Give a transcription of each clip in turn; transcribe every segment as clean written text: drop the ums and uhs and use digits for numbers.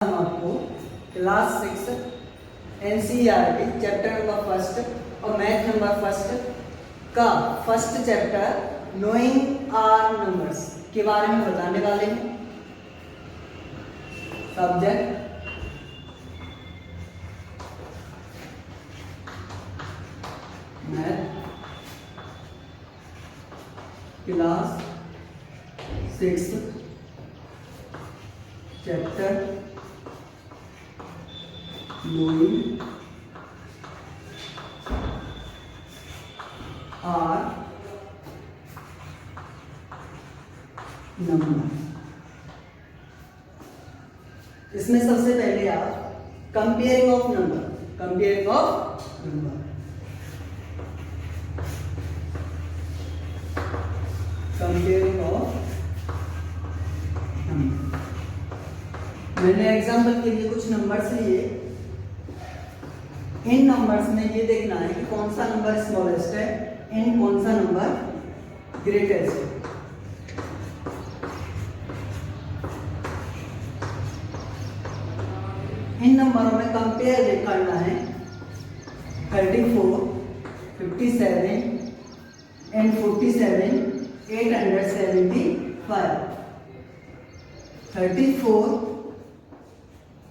हम आपको class 6 NCERT chapter number first और मैथ नंबर फर्स्ट का first chapter knowing are numbers के बारे में बताने वाले हैं। Subject math class 6 chapter knowing are number। इसमें सबसे पहले आप कंपेयरिंग ऑफ नंबर मैंने एग्जाम्पल के लिए कुछ नंबर्स लिए। इन नंबर्स में ये देखना है कि कौन सा नंबर स्मॉलेस्ट है एंड कौन सा नंबर ग्रेटेस्ट है। इन नंबरों में कंपेयर करना है 34, 57 and 47, 875। 34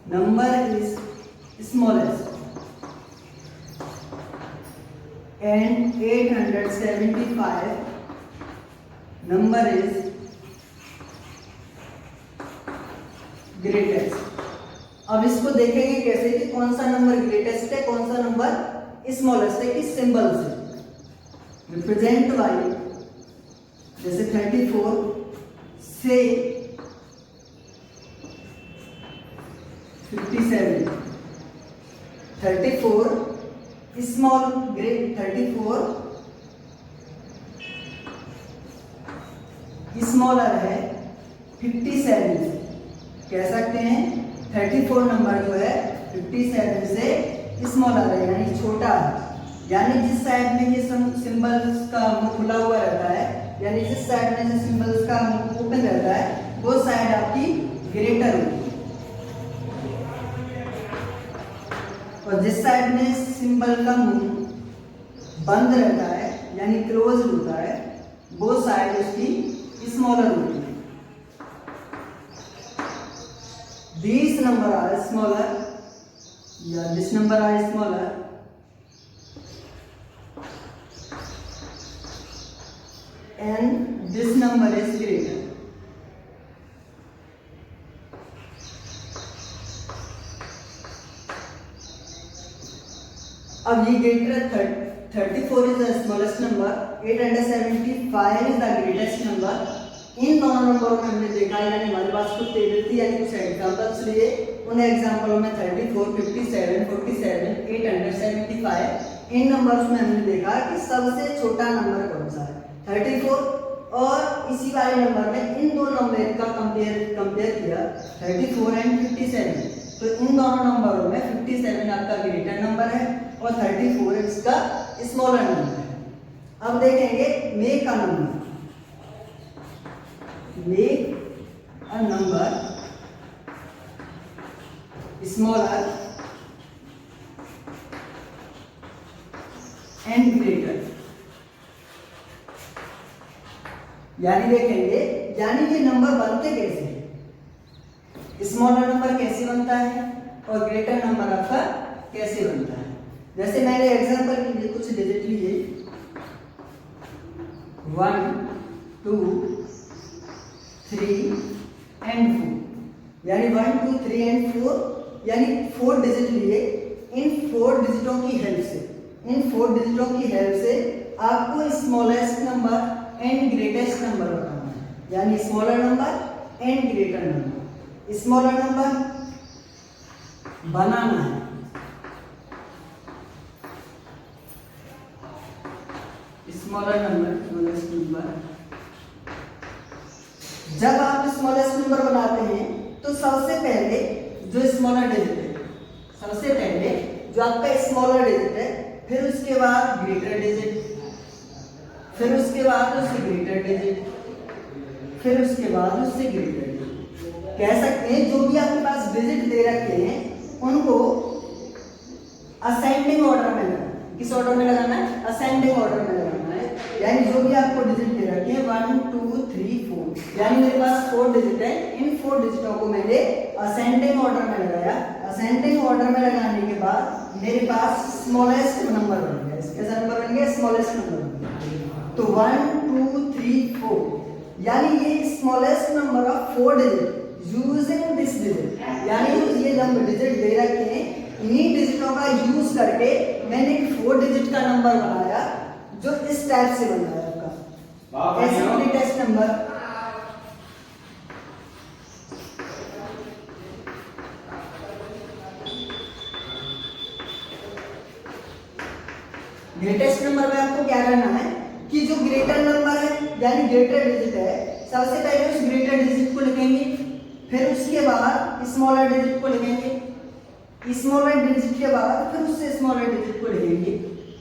number is smallest and 875 number is greatest। अब इसको देखेंगे कैसे कि कौन सा नंबर ग्रेटेस्ट है कौन सा नंबर स्मॉलेस्ट है, किस सिंबल से रिप्रेजेंट बाय, जैसे 34 से 57, 34 स्मॉल ग्रेट 34 स्मॉलर है 57 से। कह सकते हैं 34 नंबर जो है 57 से स्मॉलर है यानी छोटा है। यानी जिस साइड में ये सिंबल्स का मुंह खुला हुआ रहता है, यानी जिस साइड में सिंबल्स का मुंह ओपन रहता है वो साइड आपकी ग्रेटर होगी, और जिस साइड में सिंबल का मुंह बंद रहता है यानी क्लोज होता है वो साइड उसकी स्मॉलर होती है। These number are smaller या this number are smaller and this number is greater। अब ये greater 34 is the smallest number, 875 is the greatest number। इन दोनों नंबरों में हमने देखा यानी हमारे पास कुछ टेबल थी यानी कुछ एग्जांपल्स लिए। उन एग्जांपलों में 34, 57, 47, 875 इन नंबर्स में हमने देखा कि सबसे छोटा नंबर कौन सा है 34, और इसी वाले नंबर में इन दो नंबर का कंपेयर किया 34 एंड 57। तो इन दोनों नंबरों में 57 आपका ग्रेटर नंबर है और 34 इसका स्मॉलर नंबर है। अब देखेंगे make a number. Make a number smaller and greater. यानी देखेंगे यानी ये नंबर बनते कैसे हैं, स्मॉलर नंबर कैसे बनता है और ग्रेटर नंबर आपका कैसे बनता है। जैसे मैंने एग्जांपल के लिए कुछ डिजिट लिए 1, 2, 3 एंड 4, यानी 1, 2, 3 एंड 4 यानी 4 डिजिट लिए। इन 4 डिजिटों की हेल्प से आपको smallest number and greatest number बताना है, यानी smaller number and greater number. Smaller number बनाना है, स्मॉलर नंबर। जब आप स्मॉलेस्ट नंबर बनाते हैं तो सबसे पहले जो स्मॉलर डिजिट है, सबसे पहले जो आपका स्मॉलर डिजिट है, फिर उसके बाद ग्रेटर डिजिट, फिर उसके बाद उससे ग्रेटर डिजिट, फिर उसके बाद उससे ग्रेटर डिजिट। कह सकते हैं जो भी आपके पास डिजिट दे रखे हैं उनको असेंडिंग ऑर्डर में लगाना। किस ऑर्डर में लगाना है? असेंडिंग ऑर्डर में लगाना है। यानी जो भी आपको डिजिट दे रखे हैं 1 2 3 4, यानी मेरे पास 4 डिजिट है, इन 4 डिजिटों को मैंने असेंडिंग ऑर्डर में लगाया। असेंडिंग ऑर्डर में लगाने के बाद मेरे पास स्मॉलेस्ट नंबर बन गया। कैसा नंबर बन गया? स्मॉलेस्ट नंबर बन गया। तो 1 2 3 4, यानी ये smallest number of 4 digit using this digit, यानी ये नंबर डिजिट दे रखे हैं, इन्हीं डिजिटों का यूज करके मैंने 4 डिजिट का नंबर बनाया जो इस टाइप से बना है आपका ऐसे ग्रेटेस्ट नंबर। ग्रेटेस्ट नंबर में आपको क्या करना है कि जो ग्रेटर नंबर है यानी ग्रेटर डिजिट है, सबसे पहले उस ग्रेटर डिजिट को लिखेंगे, फिर उसके बाद स्मॉलर डिजिट को लिखेंगे, स्मॉलर डिजिट के बाद फिर उससे स्मॉलर डिजिट को लिखेंगे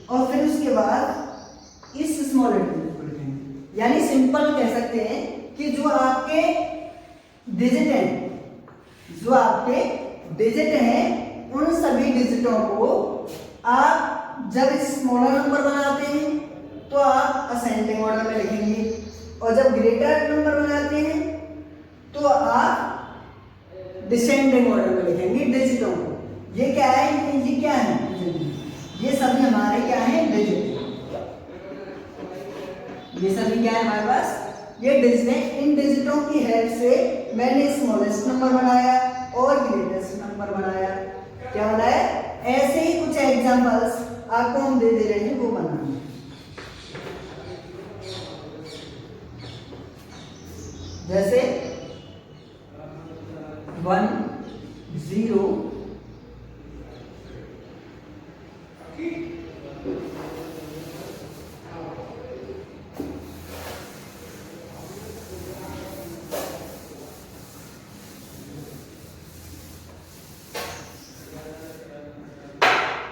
और फिर उसके बाद इस स्मॉलर डिजिट को लिखेंगे। यानी सिंपल कह सकते हैं कि जो आपके डिजिट हैं, जो आपके डिजिट हैं उन सभी डिजिटों को आप जब स्मॉलर नंबर बनाते हैं तो आप असेंडिंग ऑर्डर में लिखेंगे और जब ग्रेटर नंबर बनाते हैं तो आप डिसेंडिंग ऑर्डर में लिखेंगे डिजिटों को। ये क्या है? ये क्या है? ये सभी हमारे क्या है? डिजिट। ये सभी क्या है हमारे पास? ये डिजिट है। इन डिजिटों की हेल्प से मैंने स्मॉलेस्ट नंबर बनाया और ग्रेटेस्ट नंबर बनाया। क्या बनाया? ऐसे ही कुछ एग्जांपल्स आपको हम दे रहे हैं वो बनाना। जैसे 1 0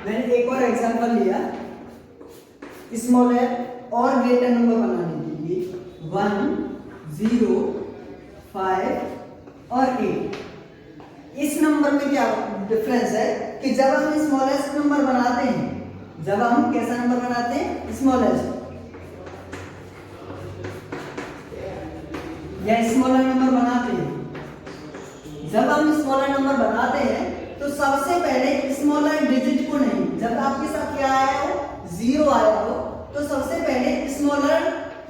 मैंने एक और एग्जांपल लिया स्मॉलर और ग्रेटर नंबर बनाने के लिए 1 0 5 और 8। इस नंबर में क्या डिफरेंस है कि जब हम स्मॉलेस्ट नंबर बनाते हैं, जब हम कैसा नंबर बनाते हैं? स्मॉलेस्ट या स्मॉलर नंबर बनाते हैं। जब हम स्मॉलर नंबर बनाते हैं तो सबसे पहले स्मॉलर डिजिट को नहीं, जब आपके साथ क्या आया हो? 0 आया हो तो सबसे पहले स्मॉलर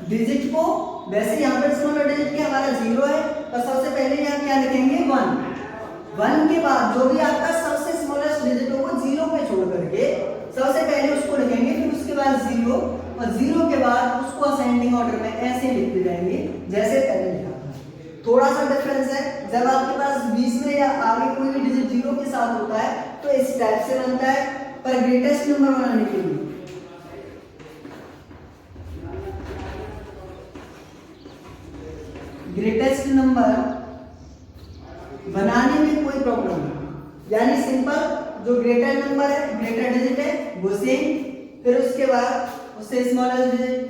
डिजिट को, वैसे यहाँ पर स्मॉलर डिजिट क्या हमारा 0 है तो सबसे पहले यहाँ क्या लिखेंगे? 1 के बाद जो भी आपका सबसे स्मॉलेस्ट डिजिट हो वो 0 पे छोड़ करके सबसे पहले उसको लिखेंगे, फिर उसके बाद 0 और 0 के बाद उसको असेंडिंग ऑर्डर में ऐसे लिखते जाएंगे जैसे पहले लिखा था। थोड़ा सा डिफरेंस है, जब आपके पास बीच में या आगे कोई भी डिजिट 0 के साथ होता है तो इस टाइप से बनता है, पर ग्रेटेस्ट नंबर बनाने के लिए ग्रेटेस्ट नंबर बनाने में कोई प्रॉब्लम नहीं, यानी सिंपल जो ग्रेटर नंबर है, ग्रेटर डिजिट है वो सेम, फिर उसके बाद उससे स्मॉलर डिजिट,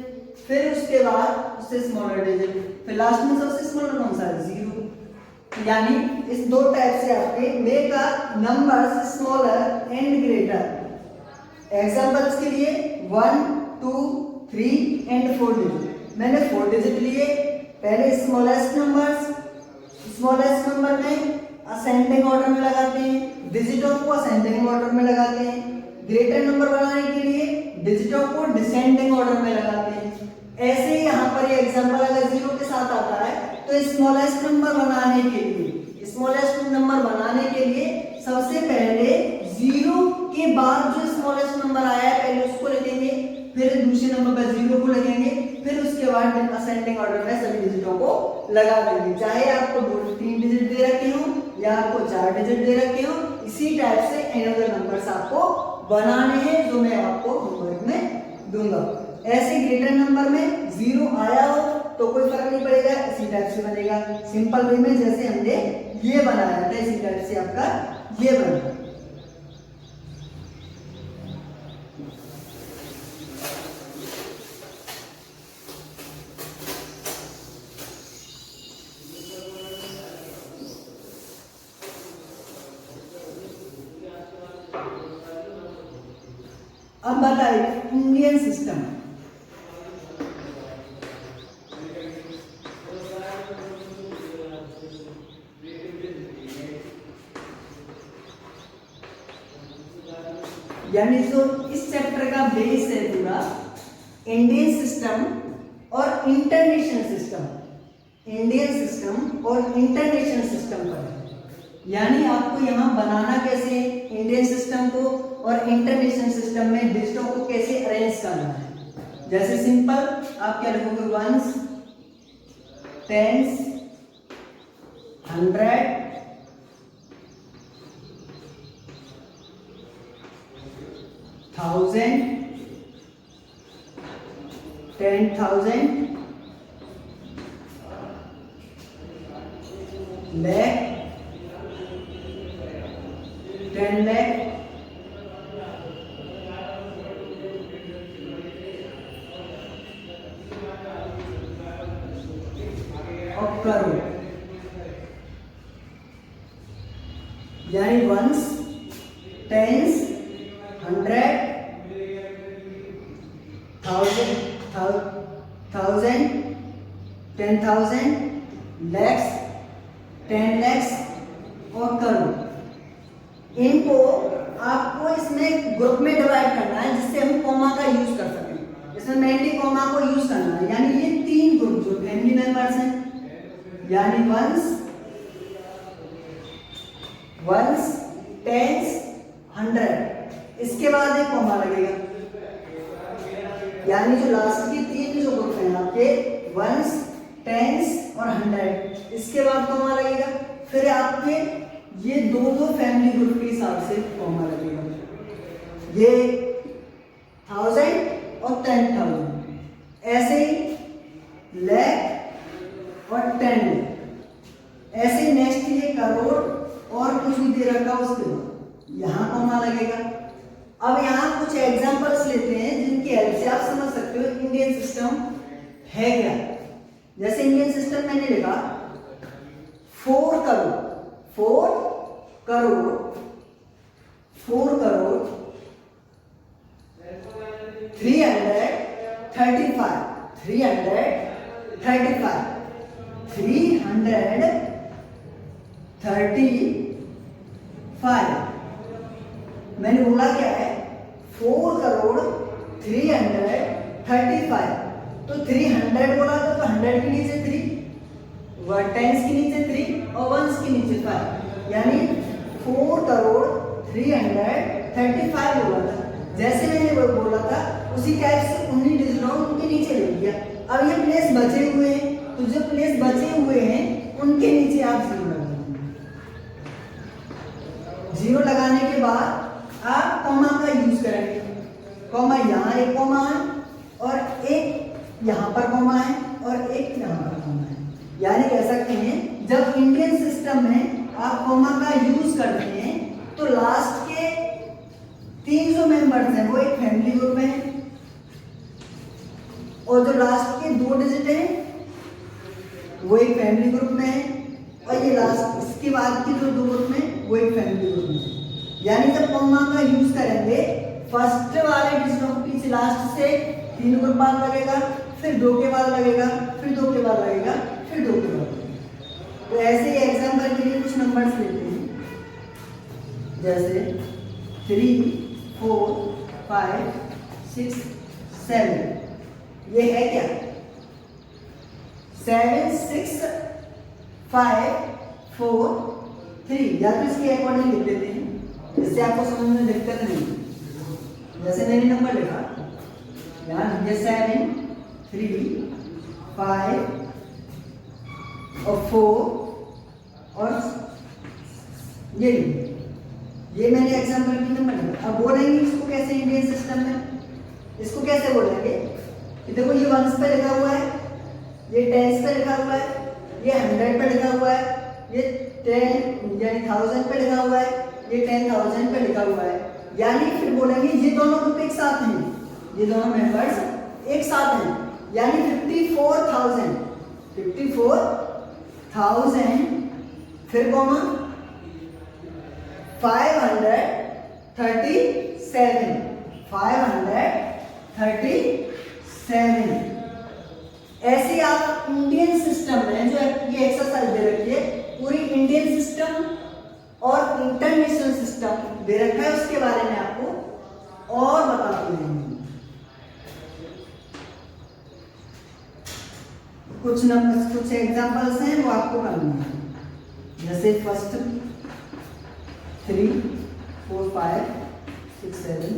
फिर उसके बाद उससे स्मॉलर डिजिट, फिर लास्ट में सबसे स्मॉलर कौन सा है? 0। यानी इस दो टाइप से आपके make numbers smaller and greater. Examples के लिए 1 2 3 एंड 4 डिजिट। मैंने 4 डिजिट लिए, पहले स्मॉलेस्ट नंबर में असेंडिंग ऑर्डर में लगाते हैं, डिजिटों को असेंडिंग ऑर्डर में लगाते हैं। ग्रेटर नंबर बनाने के लिए डिजिटों को डिसेंडिंग ऑर्डर में लगाते हैं। ऐसे ही यहाँ पर ये एग्जांपल अगर 0 के साथ आता है तो स्मॉलेस्ट नंबर बनाने के लिए सबसे पहले 0 के बाद जो स्मॉलेस्ट नंबर आया है पहले उसको लिखेंगे, फिर दूसरे नंबर पर 0 को लिखेंगे, फिर उसके बाद असेंडिंग ऑर्डर में सभी डिजिटों को लगा देंगे। चाहे आपको 2-3 डिजिट दे रखे हो या आपको 4 डिजिट दे रखे हो, इसी टाइप से अनदर नंबर्स आपको बनाने हैं जो मैं आपको होमवर्क में दूंगा। ऐसे ग्रेटर नंबर में 0 आया हो तो कोई फर्क नहीं पड़ेगा, इसी टाइप से बनेगा सिंपल वे में जैसे हमने ये बनाया था, इसी टाइप से आपका ये बनेगा। अब बताइए इंडियन सिस्टम। यानी जो इस चैप्टर का बेस है पूरा इंडियन सिस्टम और इंटरनेशनल सिस्टम, इंडियन सिस्टम और इंटरनेशनल सिस्टम पर है। यानी आपको यहाँ बनाना कैसे इंडियन सिस्टम को और इंटरनेशनल सिस्टम में डिजिटों को कैसे अरेंज करना है। जैसे सिंपल आप क्या लिखोगे, वंस, टेंस, 100, 1000, 10,000, lakh, 10 lakh, और करोड़। यानी वंस, टेंस, 100, 1000, 10,000, लैक्स, 10 लैक्स और करोड़। इनको आपको इसमें ग्रुप में डिवाइड करना है जिससे हम कॉमा का यूज कर सकें। इसमें मेनली कॉमा को यूज करना है। यानी ये तीन ग्रुप जो फैमिली मेंबर्स हैं, यानी वंस, टेंस, 100, इसके बाद एक कॉमा लगेगा। यानी जो लास्ट की तीन जो ग्रुप हैं आपके वंस, टेंस और 100, इसके बाद कॉमा लगेगा। फिर आपके ये दो फैमिली ग्रुप के हिसाब से कॉमा लगेगा। ये 1000 और 10,000, ऐसे ही लैख और 10 लैख, ऐसे ही नेक्स्ट ये करोड़ और कुछ भी दे रखा उसके बाद यहाँ कॉमा लगेगा। अब यहाँ कुछ एग्जांपल्स लेते हैं जिनकी हेल्प से आप समझ सकते हो इंडियन सिस्टम है क्या। जैसे इंडियन सिस्टम मैंने लिखा 4 करोड़, 4 करोड़, 4 करोड़ 335, 335। मैंने बोला क्या है, 4 करोड़ 335। तो 300 बोला था तो 100 के नीचे 3, टेंस के नीचे 3 और वंस के नीचे 5, यानी 4 करोड़ 335 बोला था। जैसे मैंने वो बोला था उसी टाइप से उन्हीं डिजिटों उनके नीचे ले लिया। अब ये प्लेस बचे हुए हैं, तो जो प्लेस बचे हुए हैं उनके नीचे आप 0 लगा देंगे। 0 लगाने के बाद आप कॉमा का यूज करेंगे। कॉमा यहाँ एक कॉमा है और एक यहाँ पर कॉमा है और एक यहाँ पर कॉमा है। यानी कह सकते हैं जब इंडियन सिस्टम में आप कॉमा का यूज करते हैं तो लास्ट के 3 जो मेंबर्स हैं वो एक फैमिली ग्रुप में है और जो लास्ट के 2 डिजिट हैं वो एक फैमिली ग्रुप में है और ये लास्ट इसके बाद के जो 2 ग्रुप में वो एक फैमिली ग्रुप में है। यानी जब कॉमा का यूज करेंगे फर्स्ट वाले डिजिटों के पीछे लास्ट से 3 ग्रुप बाद लगेगा, फिर 2 के बाद लगेगा, फिर 2 के बाद लगेगा, फिर 2 के बाद लगेगा। तो ऐसे ही एग्जांपल के लिए कुछ नंबर्स लेते हैं जैसे 3, 4, 5, 6, 7। ये है क्या 7, 6, 5, 4, 3, या तो इसके अकॉर्डिंग लिख देते हैं इससे आपको समझने में दिक्कत नहीं। जैसे मैंने नंबर लिखा यार ये 7, 3, 5 और 4 और ये मैंने एग्जांपल की नंबर लिखा। अब बोलेंगे इसको कैसे इंडियन सिस्टम में, इसको कैसे बोलेंगे कि देखो ये वंस पे लिखा हुआ है, ये टेंस पे लिखा हुआ है, ये 100 पे लिखा हुआ है, ये 10 यानी 1000 पे लिखा हुआ है, ये 10,000 पे लिखा हुआ है। यानी फिर बोलेंगे ये दोनों ग्रुप एक साथ हैं, ये दोनों मेंबर्स एक साथ हैं। यानी 54,000 फिर कॉमा 500 537 537। ऐसे आप इंडियन सिस्टम में जो ये एक्सरसाइज दे रखी है, पूरी इंडियन सिस्टम और इंटरनेशनल सिस्टम दे रखा है, उसके बारे में आपको और बताते हैं। कुछ एग्जांपल्स हैं वो आपको करना है, जैसे फर्स्ट 3 4 5 6 7।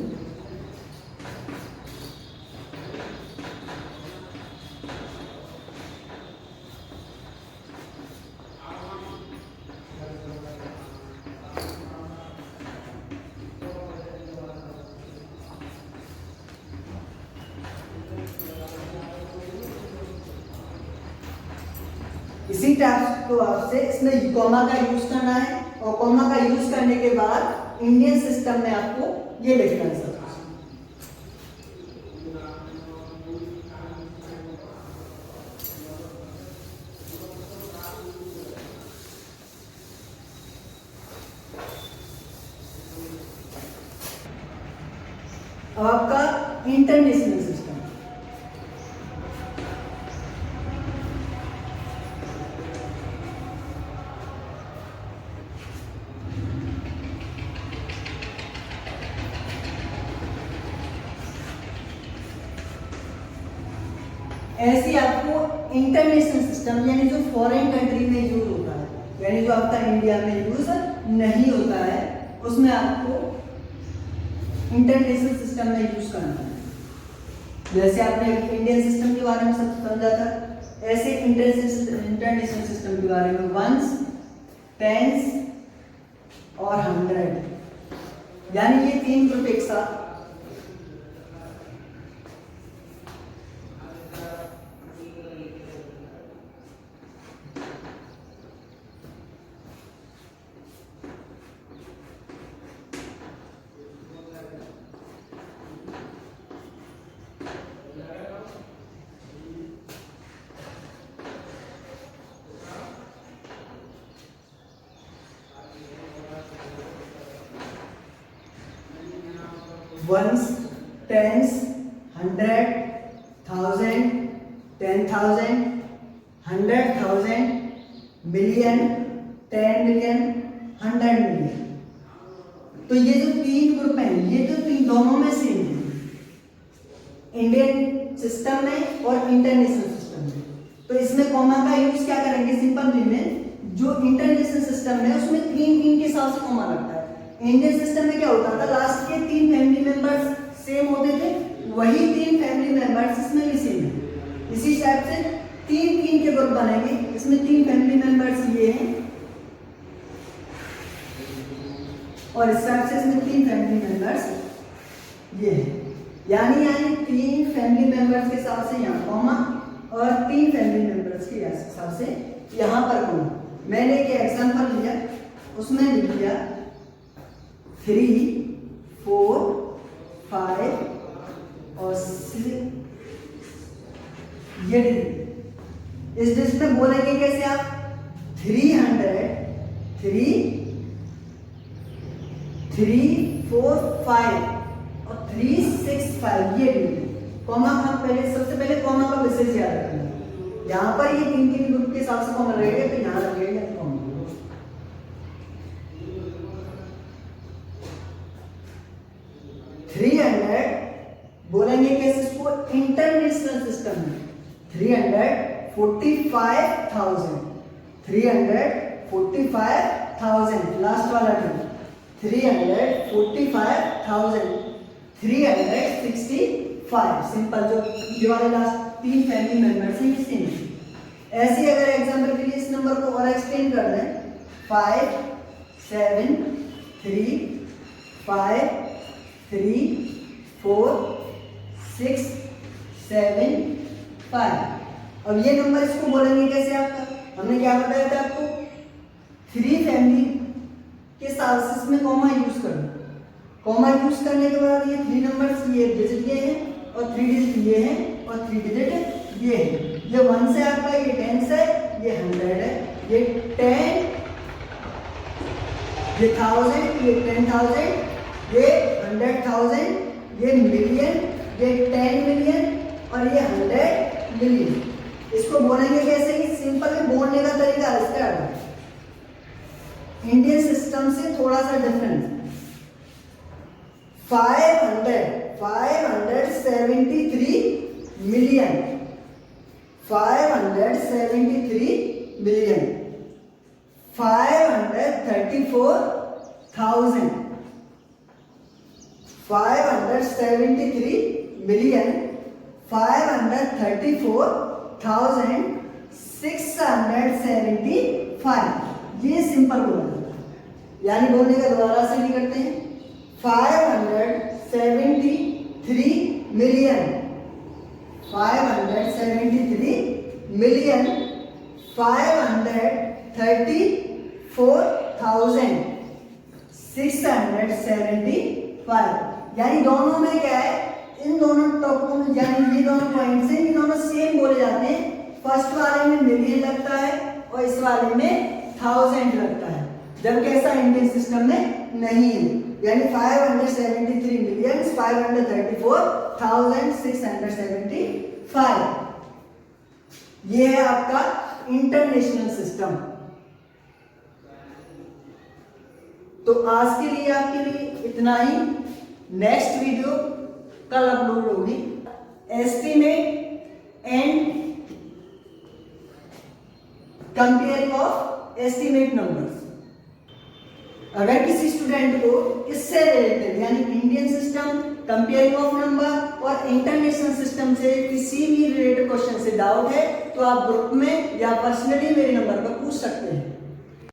इसी टाइप को आपसे इसमें कॉमा का यूज करना है, और कॉमा का यूज करने के बाद इंडियन सिस्टम में आपको ये लिखना है सब। अब आपका इंटरनेशनल सिस्टम, ऐसी आपको इंटरनेशनल सिस्टम यानी जो फॉरेन कंट्री में यूज होता है, यानी जो आपका इंडिया में यूज नहीं होता है, उसमें आपको इंटरनेशनल सिस्टम में यूज करना है। जैसे आपने इंडियन सिस्टम के बारे में सब समझा था, ऐसे इंटरनेशनल सिस्टम के बारे में वंस, टेंस और 100, यानी ये 3 ग्रुप एक साथ। Ones, tens, 100, 1000, 10,000, 100,000, million, 10 million, 100 million. तो ये जो 3 ग्रुप हैं, ये जो 3 दोनों में सेम है, इंडियन सिस्टम में और इंटरनेशनल सिस्टम में। तो इसमें कॉमा का यूज क्या करेंगे, सिंपल वे में, जो इंटरनेशनल सिस्टम है उसमें 3 के हिसाब से कॉमा लगता है। इंडियन सिस्टम में क्या होता था, लास्ट के 3 फैमिली मेंबर्स सेम होते थे, वही 3 फैमिली मेंबर्स इसमें भी सेम है। इसी टाइप से 3 के ग्रुप बनेंगे, इसमें 3 फैमिली मेंबर्स ये हैं, और इस टाइप से इसमें 3 फैमिली मेंबर्स ये हैं। यानी 3 फैमिली मेंबर्स के हिसाब से यहाँ कॉमा, और 3 फैमिली मेंबर्स के हिसाब से यहाँ पर कॉमा। मैंने एक एग्जांपल लिया, उसमें लिख दिया 3 4 5 और 6 ये इस डिजिट में बोलेंगे कैसे आप, 300 3 3 4 5 और 3 6 5 ये कॉमा। हम पहले सबसे पहले कॉमा का विशेष याद रखना, यहाँ पर ये 3 ग्रुप के हिसाब से कॉमा लगेगा, तो यहाँ लगेगा कॉमा। 300 बोलेंगे कैसे इसको, इंटरनेशनल सिस्टम में 345,000 345,000 लास्ट वाला 345,000 365 सिंपल। जो ये वाले लास्ट 3 फैमिली मेंबर्स हैं ये सेम। ऐसे अगर एग्जांपल के लिए इस नंबर को और एक्सटेंड कर दें, 5 7 3 5 3 4 6 7 5। अब ये नंबर इसको बोलेंगे कैसे आपका, हमने क्या बताया था आपको, 3 फैमिली के साथ इसमें कॉमा यूज करना। कॉमा यूज करने के बाद ये 3 नंबर्स, ये डिजिट ये है और 3 डिजिट ये है और 3 डिजिट ये है। ये 1 से आपका ये 10 है, ये 100 है, ये 10, ये 1000, ये 10,000, ये 100,000, ये मिलियन, ये 10 मिलियन और ये 100 मिलियन। इसको बोलेंगे कैसे? कि सिंपल में बोलने का तरीका इसका है, इंडियन सिस्टम से थोड़ा सा डिफरेंट। 573 million, 573 million, 534,000, 573 million 534,675। ये सिंपल बोला जाता है, यानी बोलने का दोबारा से भी करते हैं। 573 मिलियन, 573 मिलियन 534,675। यानी दोनों में क्या है, इन दोनों टॉपों में, यानी ये दोनों पॉइंट से ये दोनों सेम बोले जाते हैं। फर्स्ट वाले में मिलियन लगता है और इस वाले में 1000 लगता है, जबकि ऐसा इंडियन सिस्टम में नहीं है। यानी 573 मिलियन 534,675। ये है आपका इंटरनेशनल सिस्टम। तो आज के लिए आपके लिए इतना ही। नेक्स्ट वीडियो कल अपलोड होगी, estimate and comparing of estimate numbers. अगर किसी स्टूडेंट को इससे रिलेटेड यानी Indian system, comparing of number और इंटरनेशनल सिस्टम से किसी भी रिलेटेड क्वेश्चन से डाउट है तो आप ग्रुप में या पर्सनली मेरे नंबर पर पूछ सकते हैं।